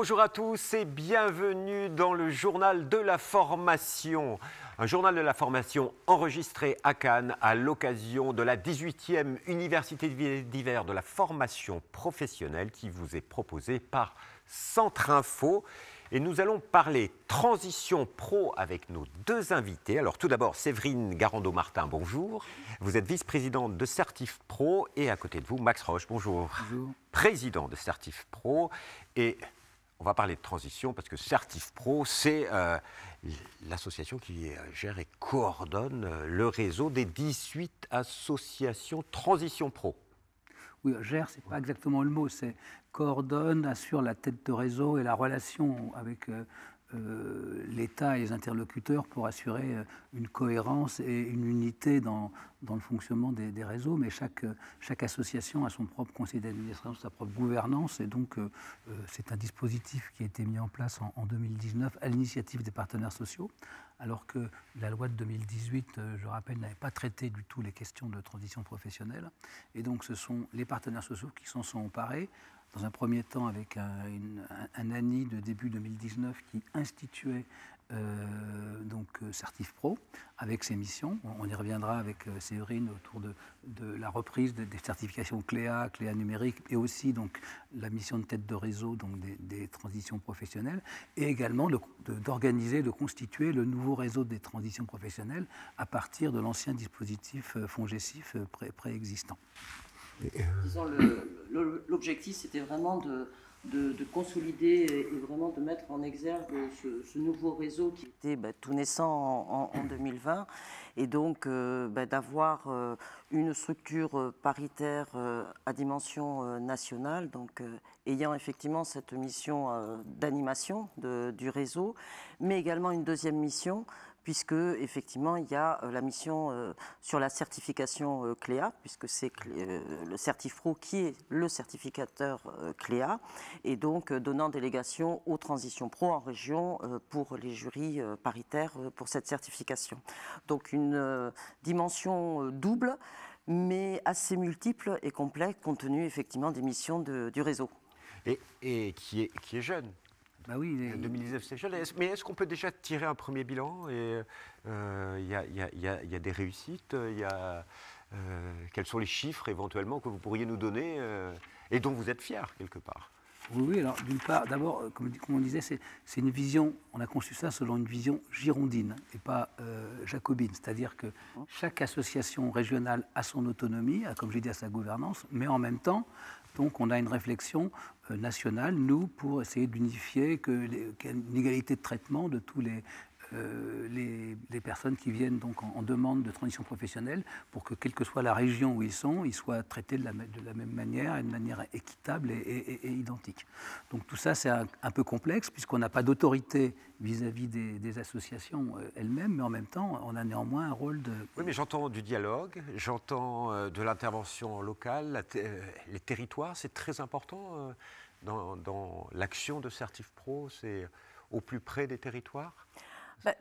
Bonjour à tous et bienvenue dans le journal de la formation. Un journal de la formation enregistré à Cannes à l'occasion de la 18e Université d'hiver de la formation professionnelle qui vous est proposée par Centre Info. Et nous allons parler transition pro avec nos deux invités. Alors tout d'abord, Séverine Garando-Martin, bonjour. Vous êtes vice-présidente de Certif Pro et à côté de vous, Max Roche, bonjour. Bonjour. Président de Certif Pro. Et on va parler de transition parce que Certif Pro, c'est l'association qui gère et coordonne le réseau des 18 associations Transition Pro. Oui, gère, ce n'est pas exactement le mot, c'est coordonne, assure la tête de réseau et la relation avec l'État et les interlocuteurs pour assurer une cohérence et une unité dans le fonctionnement des réseaux. Mais chaque association a son propre conseil d'administration, sa propre gouvernance. Et donc, c'est un dispositif qui a été mis en place en 2019 à l'initiative des partenaires sociaux, alors que la loi de 2018, je rappelle, n'avait pas traité du tout les questions de transition professionnelle. Et donc, ce sont les partenaires sociaux qui s'en sont emparés. Dans un premier temps, avec un ANI de début 2019 qui instituait Certif Pro avec ses missions. On y reviendra avec Séverine autour de la reprise des certifications CLEA numérique et aussi donc, la mission de tête de réseau donc, des transitions professionnelles et également d'organiser, de constituer le nouveau réseau des transitions professionnelles à partir de l'ancien dispositif FONGECIF préexistant. Disons, l'objectif, c'était vraiment de consolider et vraiment de mettre en exergue ce nouveau réseau qui était tout naissant en 2020 et donc d'avoir une structure paritaire à dimension nationale, donc ayant effectivement cette mission d'animation du réseau, mais également une deuxième mission puisque effectivement il y a la mission sur la certification CLEA, puisque c'est le Certif Pro qui est le certificateur CLEA, et donc donnant délégation aux transitions pro en région pour les jurys paritaires pour cette certification. Donc une dimension double, mais assez multiple et complexe compte tenu effectivement des missions du réseau. Et qui est jeune. Bah oui, 2019, c'est jeune. Mais est-ce qu'on peut déjà tirer un premier bilan? Il y a des réussites. Quels sont les chiffres éventuellement que vous pourriez nous donner et dont vous êtes fiers quelque part? Oui, alors d'une part, d'abord, comme on disait, c'est une vision, on a conçu ça selon une vision girondine et pas jacobine. C'est-à-dire que chaque association régionale a son autonomie, a, comme j'ai dit, à sa gouvernance, mais en même temps, donc on a une réflexion nationale, nous, pour essayer d'unifier qu'il y ait une égalité de traitement de tous les personnes qui viennent donc en demande de transition professionnelle pour que, quelle que soit la région où ils soient traités de la même manière, et de manière équitable et identique. Donc tout ça, c'est un peu complexe puisqu'on n'a pas d'autorité vis-à-vis des associations elles-mêmes, mais en même temps, on a néanmoins un rôle de... Oui, mais j'entends du dialogue, j'entends de l'intervention locale, les territoires, c'est très important dans l'action de Certif Pro, c'est au plus près des territoires.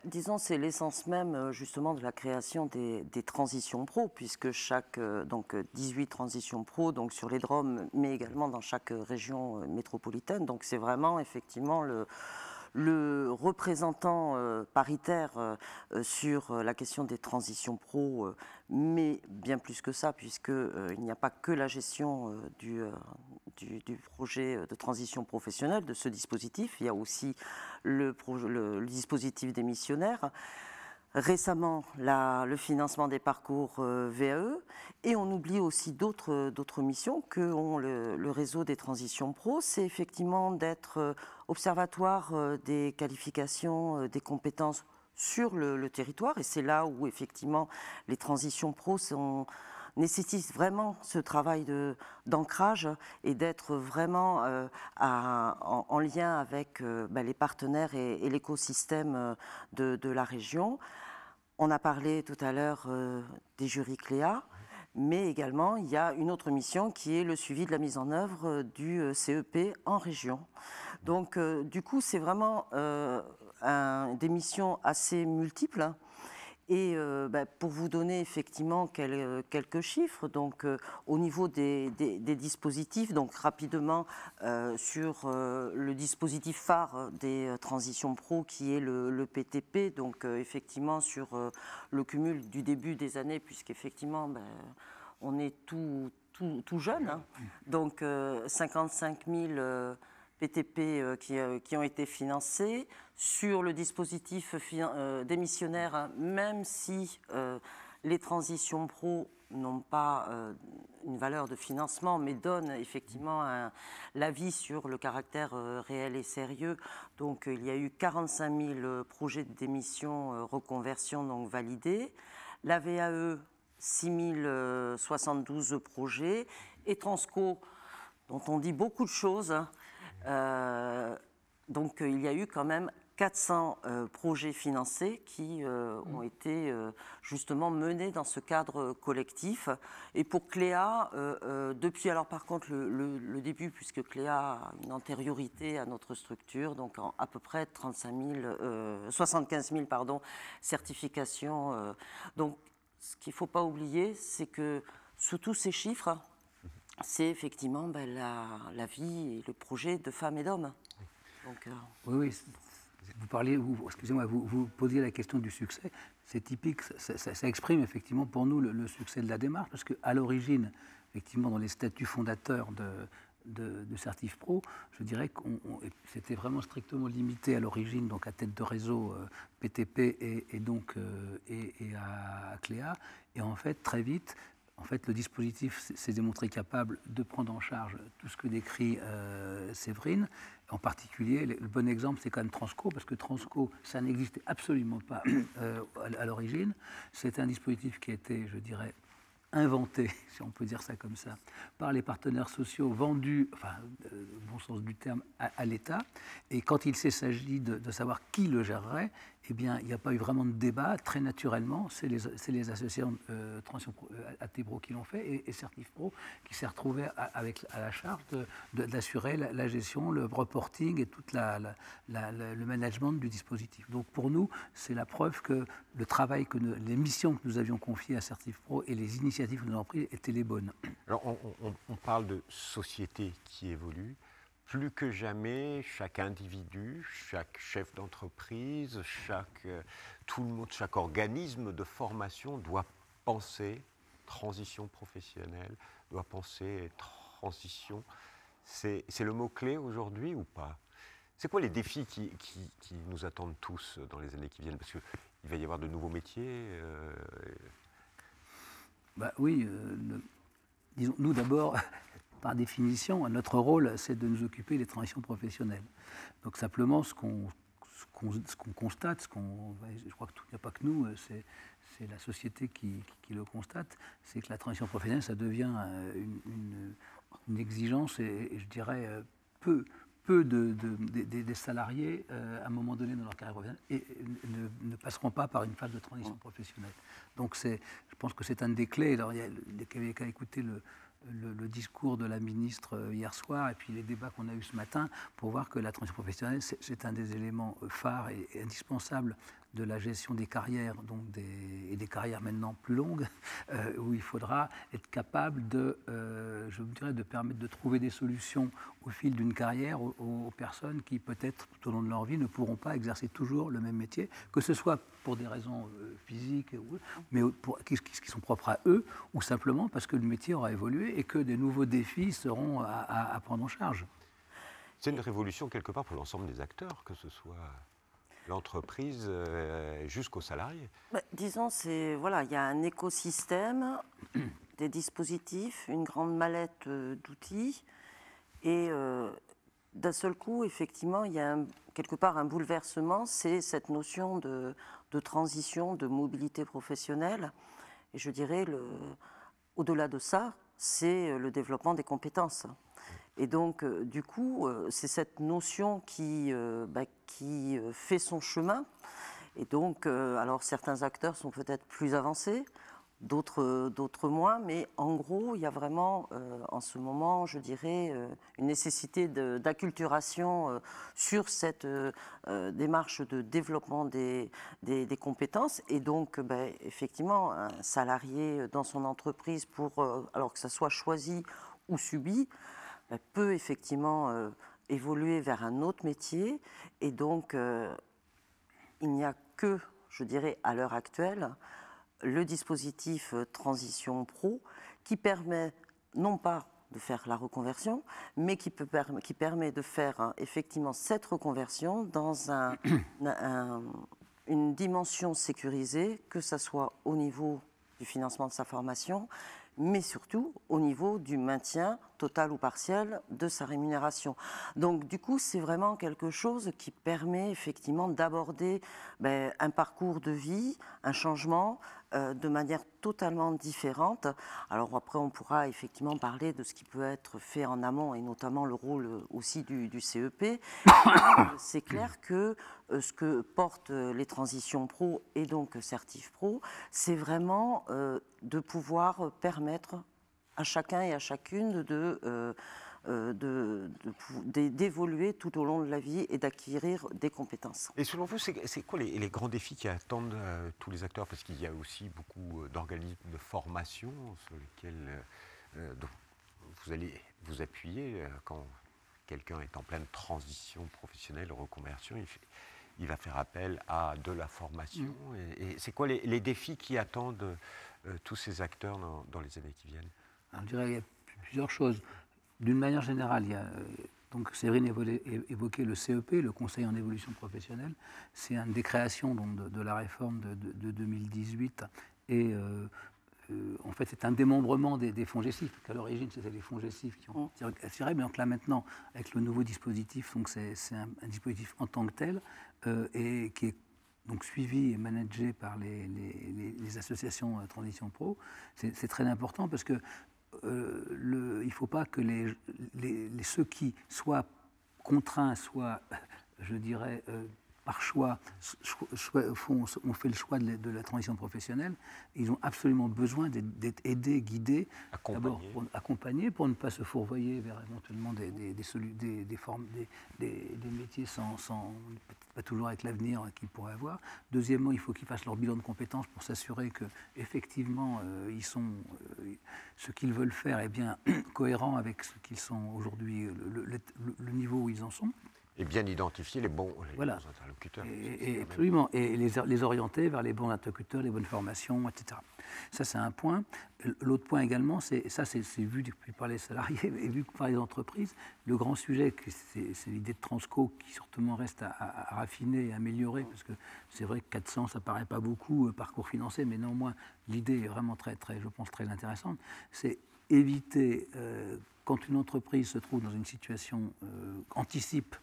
Disons, c'est l'essence même justement de la création des transitions pro, puisque chaque 18 transitions pro, donc sur les DROM, mais également dans chaque région métropolitaine. Donc c'est vraiment effectivement le représentant paritaire sur la question des transitions pro, mais bien plus que ça, puisqu'il n'y a pas que la gestion du projet de transition professionnelle, de ce dispositif, il y a aussi le dispositif des missionnaires. Récemment, le financement des parcours VAE, et on oublie aussi d'autres missions que ont le réseau des transitions pro, c'est effectivement d'être observatoire des qualifications, des compétences sur le territoire, et c'est là où effectivement les transitions pro nécessitent vraiment ce travail d'ancrage et d'être vraiment en lien avec les partenaires et l'écosystème de la région. On a parlé tout à l'heure des jurys CLEA, mais également il y a une autre mission qui est le suivi de la mise en œuvre du CEP en région. Donc du coup c'est vraiment des missions assez multiples Et pour vous donner effectivement quelques chiffres, donc au niveau des dispositifs, donc rapidement sur le dispositif phare des transitions pro qui est le PTP, donc effectivement sur le cumul du début des années, puisqu'effectivement on est tout jeune, hein. Donc 55 000 PTP qui ont été financés. Sur le dispositif démissionnaire, hein, même si les transitions pro n'ont pas une valeur de financement, mais donnent effectivement l'avis sur le caractère réel et sérieux. Donc il y a eu 45 000 projets de démission reconversion donc validés. La VAE, 6 072 projets. Et Transco, dont on dit beaucoup de choses, donc il y a eu quand même 400 projets financés qui ont été justement menés dans ce cadre collectif. Et pour Cléa, depuis alors par contre le début, puisque Cléa a une antériorité à notre structure, donc à peu près 75 000 certifications. Donc ce qu'il ne faut pas oublier, c'est que sous tous ces chiffres, c'est effectivement la vie et le projet de femmes et d'hommes. Donc, oui. Vous parliez, excusez-moi, vous posiez la question du succès. C'est typique, ça exprime effectivement pour nous le succès de la démarche, parce qu'à l'origine, effectivement, dans les statuts fondateurs de Certif Pro, je dirais que c'était vraiment strictement limité à l'origine, donc à tête de réseau PTP et à Cléa. Et en fait, très vite, le dispositif s'est démontré capable de prendre en charge tout ce que décrit Séverine. En particulier, le bon exemple, c'est quand même Transco, parce que Transco, ça n'existait absolument pas à l'origine. C'est un dispositif qui a été, je dirais, inventé, si on peut dire ça comme ça, par les partenaires sociaux, vendus, au bon sens du terme, à l'État. Et quand il s'agit de savoir qui le gérerait, eh bien, il n'y a pas eu vraiment de débat. Très naturellement, c'est les associations Transition AT-Pro qui l'ont fait et Certif Pro qui s'est retrouvé à la charge d'assurer la gestion, le reporting et tout le management du dispositif. Donc pour nous, c'est la preuve que le travail, les missions que nous avions confiées à Certif Pro et les initiatives que nous avons prises étaient les bonnes. Alors on parle de société qui évolue. Plus que jamais, chaque individu, chaque chef d'entreprise, tout le monde, chaque organisme de formation doit penser transition professionnelle, doit penser transition. C'est le mot-clé aujourd'hui ou pas? C'est quoi les défis qui nous attendent tous dans les années qui viennent? Parce qu'il va y avoir de nouveaux métiers. Oui, disons, nous d'abord... Par définition, notre rôle, c'est de nous occuper des transitions professionnelles. Donc simplement, ce qu'on constate, je crois qu'il n'y a pas que nous, c'est la société qui le constate, c'est que la transition professionnelle, ça devient une exigence et je dirais peu des salariés, à un moment donné dans leur carrière professionnelle, et ne passeront pas par une phase de transition professionnelle. Donc je pense que c'est un des clés. Alors, il y a qu'à écouter le discours de la ministre hier soir et puis les débats qu'on a eus ce matin pour voir que la transition professionnelle, c'est un des éléments phares et indispensables de la gestion des carrières, et des carrières maintenant plus longues, où il faudra être capable de permettre de trouver des solutions au fil d'une carrière aux personnes qui, peut-être, tout au long de leur vie, ne pourront pas exercer toujours le même métier, que ce soit pour des raisons physiques, mais qui sont propres à eux, ou simplement parce que le métier aura évolué et que des nouveaux défis seront à prendre en charge. C'est une révolution quelque part pour l'ensemble des acteurs, que ce soit l'entreprise jusqu'aux salariés. Disons, il y a un écosystème, des dispositifs, une grande mallette d'outils, et d'un seul coup, effectivement, il y a quelque part un bouleversement, c'est cette notion de transition, de mobilité professionnelle. Et je dirais, au-delà de ça, c'est le développement des compétences. Et donc, du coup, c'est cette notion qui fait son chemin. Et donc, alors certains acteurs sont peut-être plus avancés, d'autres moins, mais en gros, il y a vraiment en ce moment, je dirais, une nécessité d'acculturation sur cette démarche de développement des compétences. Et donc, effectivement, un salarié dans son entreprise, alors que ça soit choisi ou subi, peut effectivement évoluer vers un autre métier. Et donc, il n'y a que, je dirais, à l'heure actuelle, le dispositif Transition Pro qui permet non pas de faire la reconversion, mais qui permet de faire effectivement cette reconversion dans une dimension sécurisée, que ce soit au niveau du financement de sa formation, mais surtout au niveau du maintien total ou partiel de sa rémunération. Donc du coup, c'est vraiment quelque chose qui permet effectivement d'aborder un parcours de vie, un changement de manière totalement différente. Alors après, on pourra effectivement parler de ce qui peut être fait en amont et notamment le rôle aussi du CEP. C'est clair que ce que portent les transitions pro et donc Certif Pro, c'est vraiment de pouvoir permettre à chacun et à chacune d'évoluer tout au long de la vie et d'acquérir des compétences. Et selon vous, c'est quoi les grands défis qui attendent tous les acteurs? Parce qu'il y a aussi beaucoup d'organismes de formation sur lesquels donc vous allez vous appuyer quand quelqu'un est en pleine transition professionnelle, reconversion, il va faire appel à de la formation. Et c'est quoi les défis qui attendent tous ces acteurs dans les années qui viennent? Alors, je dirais qu'il y a plusieurs choses. D'une manière générale, il y a, donc Séverine évoquait le CEP, le Conseil en évolution professionnelle. C'est une des créations donc, de la réforme de 2018. Et en fait, c'est un démembrement des fonds gestifs. À l'origine, c'était les fonds gestifs qui ont assuré. Mais donc là, maintenant, avec le nouveau dispositif, c'est un dispositif en tant que tel et qui est donc suivi et managé par les associations Transition Pro. C'est très important parce que il ne faut pas que ceux qui soient contraints, soit, je dirais, par choix, ont fait le choix de la transition professionnelle. Ils ont absolument besoin d'être aidés, guidés, d'abord accompagnés pour ne pas se fourvoyer vers éventuellement des métiers sans pas toujours avec l'avenir qu'ils pourraient avoir. Deuxièmement, il faut qu'ils fassent leur bilan de compétences pour s'assurer qu'effectivement, ils sont ce qu'ils veulent faire est bien cohérent avec ce qu'ils sont aujourd'hui, le niveau où ils en sont. Et bien identifier les bons interlocuteurs. Absolument. Et les orienter vers les bons interlocuteurs, les bonnes formations, etc. Ça, c'est un point. L'autre point également, c'est vu par les salariés et vu par les entreprises. Le grand sujet, c'est l'idée de Transco qui certainement reste à raffiner et à améliorer, parce que c'est vrai que 400, ça ne paraît pas beaucoup, parcours financé, mais néanmoins, l'idée est vraiment je pense, très intéressante. C'est éviter, quand une entreprise se trouve dans une situation, anticipe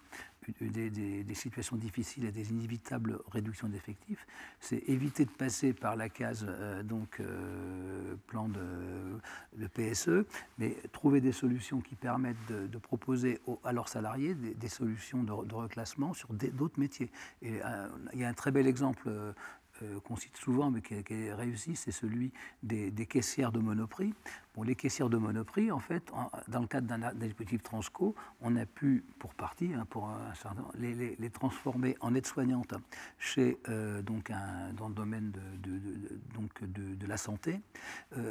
des situations difficiles et des inévitables réductions d'effectifs, c'est éviter de passer par la case plan de PSE, mais trouver des solutions qui permettent de proposer à leurs salariés des solutions de reclassement sur d'autres métiers. Et il y a un très bel exemple qu'on cite souvent, mais qui est réussi, c'est celui des caissières de Monoprix. Bon, les caissières de Monoprix, en fait, dans le cadre d'un dispositif Transco, on a pu, pour partie, les transformer en aides-soignantes dans le domaine de la santé,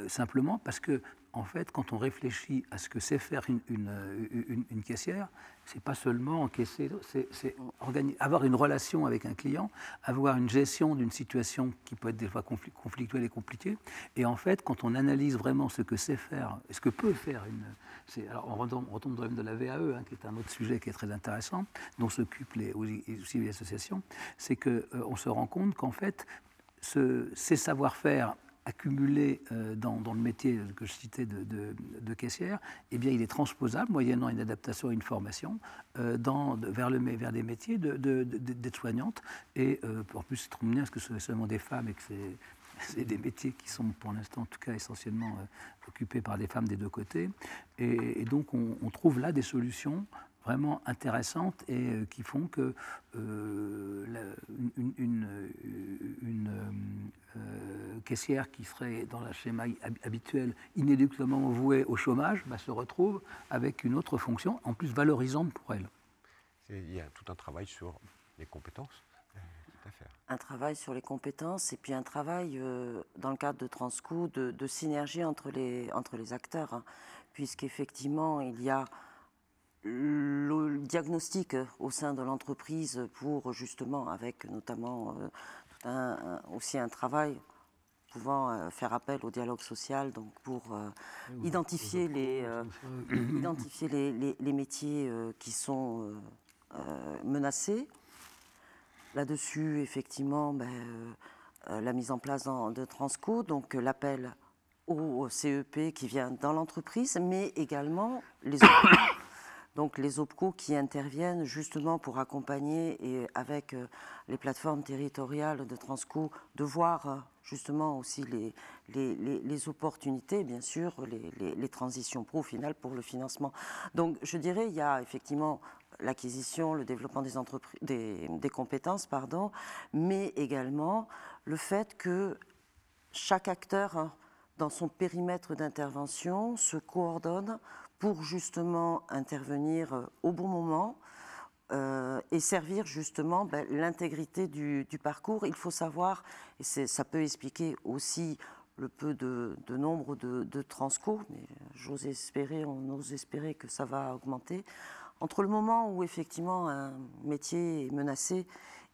simplement parce que, en fait, quand on réfléchit à ce que c'est faire une caissière, c'est pas seulement encaisser, c'est avoir une relation avec un client, avoir une gestion d'une situation qui peut être des fois conflictuelle et compliquée. Et en fait, quand on analyse vraiment ce que c'est faire, ce que peut faire alors on retombe dans le domaine de la VAE, qui est un autre sujet qui est très intéressant, dont s'occupent aussi les associations, c'est qu'on se rend compte qu'en fait, ces savoir-faire accumulé dans le métier que je citais de caissière, eh bien, il est transposable, moyennant une adaptation et une formation, vers des métiers d'aide-soignante. Et en plus, c'est trop bien parce que ce sont seulement des femmes et que c'est des métiers qui sont, pour l'instant, en tout cas, essentiellement occupés par des femmes des deux côtés. Et donc, on trouve là des solutions vraiment intéressantes et qui font que caissière qui serait dans le schéma habituel inéluctablement vouée au chômage se retrouve avec une autre fonction, en plus valorisante pour elle. Il y a tout un travail sur les compétences. Un travail sur les compétences et puis un travail dans le cadre de Transco de synergie entre les acteurs, hein, puisqu'effectivement il y a le diagnostic au sein de l'entreprise pour justement, avec notamment aussi un travail pouvant faire appel au dialogue social, donc pour identifier les métiers qui sont menacés. Là-dessus, effectivement, la mise en place de Transco, donc l'appel au CEP qui vient dans l'entreprise, mais également les OPCO. Donc les OPCO qui interviennent justement pour accompagner et avec les plateformes territoriales de Transco, de voir justement aussi les opportunités, bien sûr, les transitions pro au final pour le financement. Donc je dirais il y a effectivement l'acquisition, le développement des entreprises, des compétences, pardon, mais également le fait que chaque acteur, dans son périmètre d'intervention, se coordonne pour justement intervenir au bon moment et servir justement l'intégrité du parcours. Il faut savoir, et ça peut expliquer aussi le peu de nombre de Transco, mais j'ose espérer, on ose espérer que ça va augmenter. Entre le moment où effectivement un métier est menacé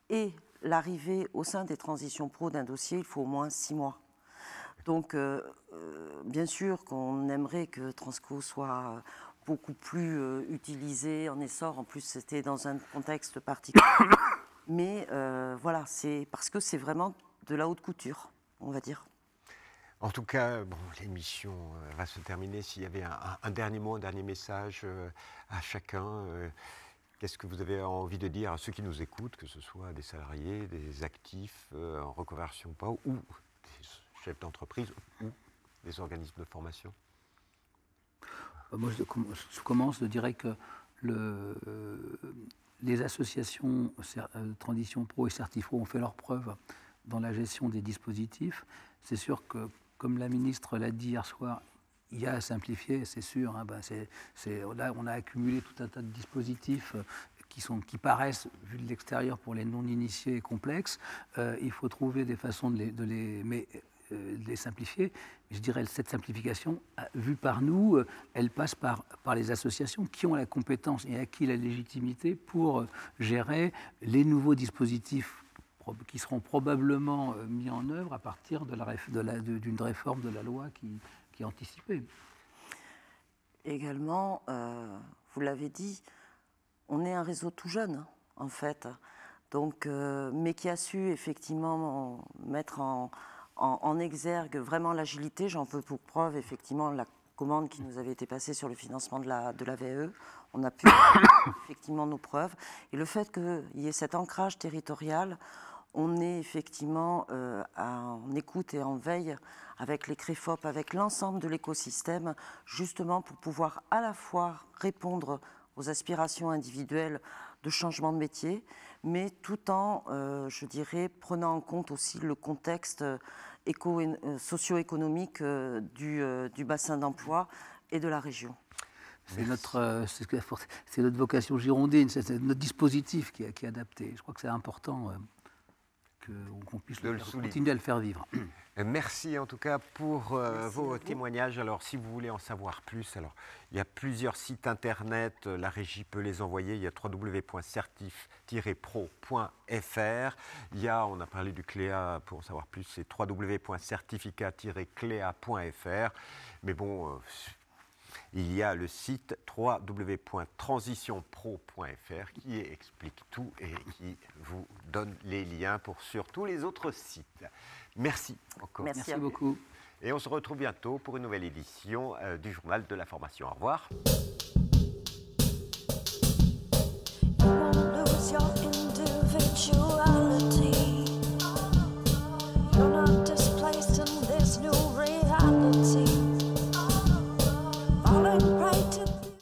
et l'arrivée au sein des transitions pro d'un dossier, il faut au moins 6 mois. Donc, bien sûr qu'on aimerait que Transco soit beaucoup plus utilisé, en essor. En plus, c'était dans un contexte particulier. Mais voilà, c'est parce que c'est vraiment de la haute couture, on va dire. En tout cas, bon, l'émission va se terminer. S'il y avait un dernier mot, un dernier message à chacun, qu'est-ce que vous avez envie de dire à ceux qui nous écoutent, que ce soit des salariés, des actifs en reconversion ou pas, ou des chefs d'entreprise, ou des organismes de formation? Moi, je commence, je dirais que les associations Transition Pro et Certifro ont fait leurs preuves dans la gestion des dispositifs. C'est sûr que, comme la ministre l'a dit hier soir, il y a à simplifier, c'est sûr. Hein, là, on a accumulé tout un tas de dispositifs qui paraissent, vu de l'extérieur, pour les non-initiés, complexes. Il faut trouver des façons de les simplifier. Je dirais que cette simplification, vue par nous, elle passe par les associations qui ont la compétence et acquis la légitimité pour gérer les nouveaux dispositifs qui seront probablement mis en œuvre à partir d'une réforme de la loi qui est anticipée. Également, vous l'avez dit, on est un réseau tout jeune, en fait, donc, mais qui a su effectivement mettre en exergue vraiment l'agilité. J'en veux pour preuve, effectivement, la commande qui nous avait été passée sur le financement de la VE. On a pu effectivement nos preuves. Et le fait qu'il y ait cet ancrage territorial, on est effectivement en écoute et en veille avec les CREFOP, avec l'ensemble de l'écosystème, justement pour pouvoir à la fois répondre aux aspirations individuelles de changement de métier, mais tout en, je dirais, prenant en compte aussi le contexte socio-économique du bassin d'emploi et de la région. C'est notre vocation girondine, c'est notre dispositif qui est adapté. Je crois que c'est important qu'on puisse continuer à le faire vivre. Merci en tout cas pour vos témoignages. Alors si vous voulez en savoir plus, alors il y a plusieurs sites internet, la régie peut les envoyer. Il y a www.certif-pro.fr. Il y a, on a parlé du CLEA, pour en savoir plus, c'est www.certificat-clea.fr. Mais bon, il y a le site www.transitionpro.fr qui explique tout et qui vous donne les liens sur tous les autres sites. Merci encore. Merci beaucoup. Et on se retrouve bientôt pour une nouvelle édition du Journal de la Formation. Au revoir.